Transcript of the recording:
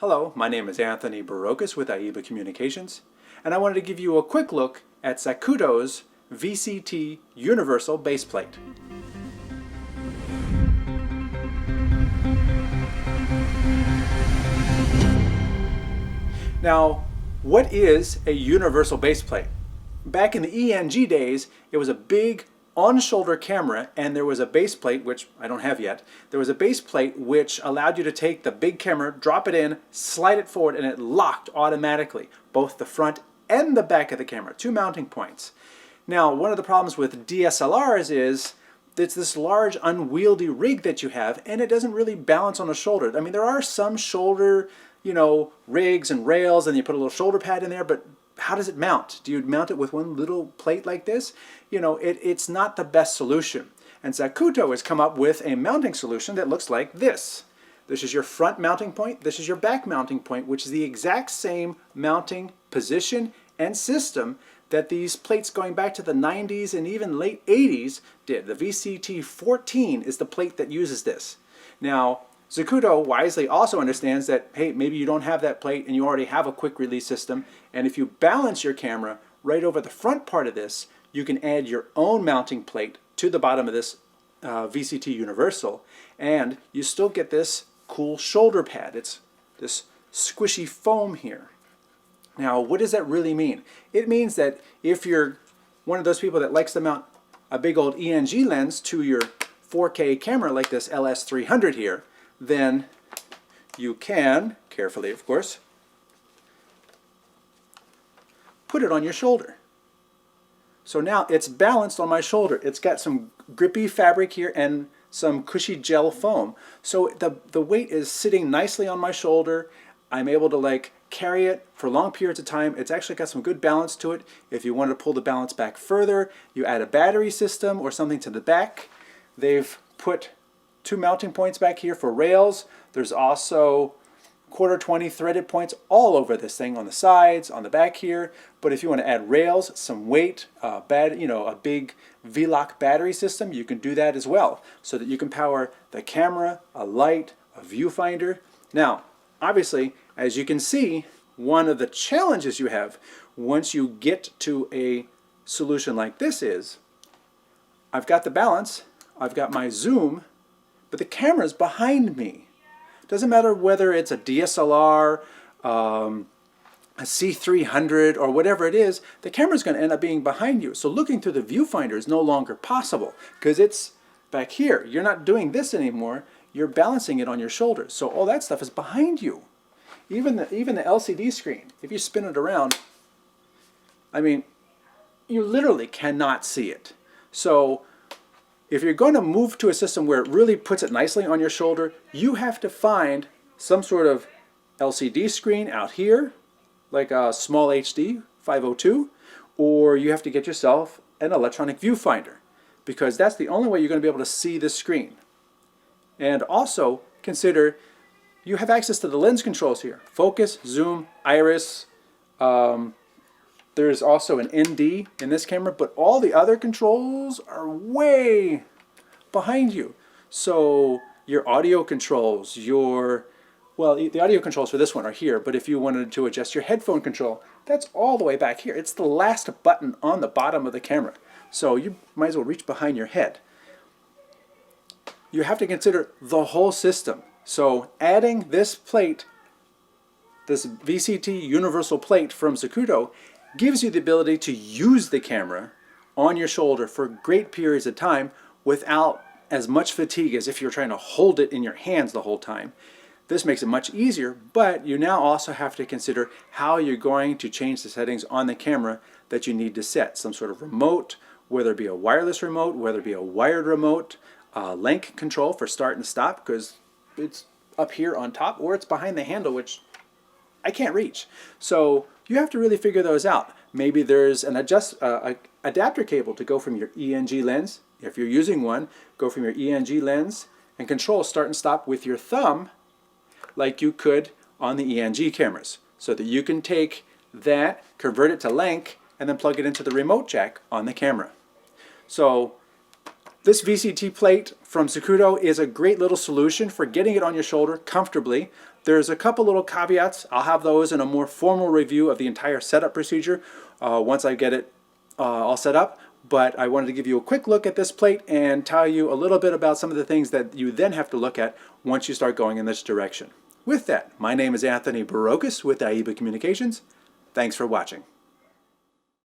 Hello, my name is Anthony Barocas with AIBA Communications, and I wanted to give you a quick look at Zacuto's VCT Universal Base Plate. Now, what is a universal base plate? Back in the ENG days, it was a big on-shoulder camera, and there was a base plate, which I don't have yet. There was a base plate which allowed you to take the big camera, drop it in, slide it forward, and it locked automatically, both the front and the back of the camera, two mounting points. Now, one of the problems with DSLRs is it's this large unwieldy rig that you have, and it doesn't really balance on a shoulder. I mean, there are some shoulder, rigs and rails, and you put a little shoulder pad in there, but how does it mount? Do you mount it with one little plate like this? It's not the best solution. And Zacuto has come up with a mounting solution that looks like this. This is your front mounting point. This is your back mounting point, which is the exact same mounting position and system that these plates going back to the 90s and even late 80s did. The VCT 14 is the plate that uses this. Now, Zacuto wisely also understands that, hey, maybe you don't have that plate and you already have a quick release system, and if you balance your camera right over the front part of this, you can add your own mounting plate to the bottom of this VCT Universal, and you still get this cool shoulder pad. It's this squishy foam here. Now, what does that really mean? It means that if you're one of those people that likes to mount a big old ENG lens to your 4K camera like this LS300 here, then you can, carefully of course, put it on your shoulder. So now it's balanced on my shoulder. It's got some grippy fabric here and some cushy gel foam. So the weight is sitting nicely on my shoulder. I'm able to carry it for long periods of time. It's actually got some good balance to it. If you want to pull the balance back further, you add a battery system or something to the back. They've put two mounting points back here for rails. There's also 1/4-20 threaded points all over this thing, on the sides, on the back here. But if you want to add rails, some weight, a big V-lock battery system, you can do that as well, so that you can power the camera, a light, a viewfinder. Now, obviously, as you can see, one of the challenges you have once you get to a solution like this is, I've got the balance, I've got my zoom, but the camera's behind me. Doesn't matter whether it's a DSLR, a C300, or whatever it is, the camera's going to end up being behind you. So looking through the viewfinder is no longer possible because it's back here. You're not doing this anymore. You're balancing it on your shoulders. So all that stuff is behind you. Even the LCD screen, if you spin it around, I mean, you literally cannot see it. So if you're going to move to a system where it really puts it nicely on your shoulder, you have to find some sort of LCD screen out here, like a small HD 502, or you have to get yourself an electronic viewfinder, because that's the only way you're going to be able to see this screen. And also consider you have access to the lens controls here: focus, zoom, iris. There's also an ND in this camera, but all the other controls are way behind you. So your audio controls, the audio controls for this one are here, but if you wanted to adjust your headphone control, that's all the way back here. It's the last button on the bottom of the camera. So you might as well reach behind your head. You have to consider the whole system. So adding this plate, this VCT Universal Plate from Zacuto, gives you the ability to use the camera on your shoulder for great periods of time without as much fatigue as if you're trying to hold it in your hands the whole time. This makes it much easier, but you now also have to consider how you're going to change the settings on the camera that you need to set. Some sort of remote, whether it be a wireless remote, whether it be a wired remote, link control for start and stop, because it's up here on top, or it's behind the handle, which I can't reach. So you have to really figure those out. Maybe there's an adapter cable to go from your ENG lens. If you're using one, go from your ENG lens and control start and stop with your thumb like you could on the ENG cameras, so that you can take that, convert it to link, and then plug it into the remote jack on the camera. So this VCT plate from Zacuto is a great little solution for getting it on your shoulder comfortably. There's a couple little caveats. I'll have those in a more formal review of the entire setup procedure once I get it all set up. But I wanted to give you a quick look at this plate and tell you a little bit about some of the things that you then have to look at once you start going in this direction. With that, my name is Anthony Barocas with AIBA Communications. Thanks for watching.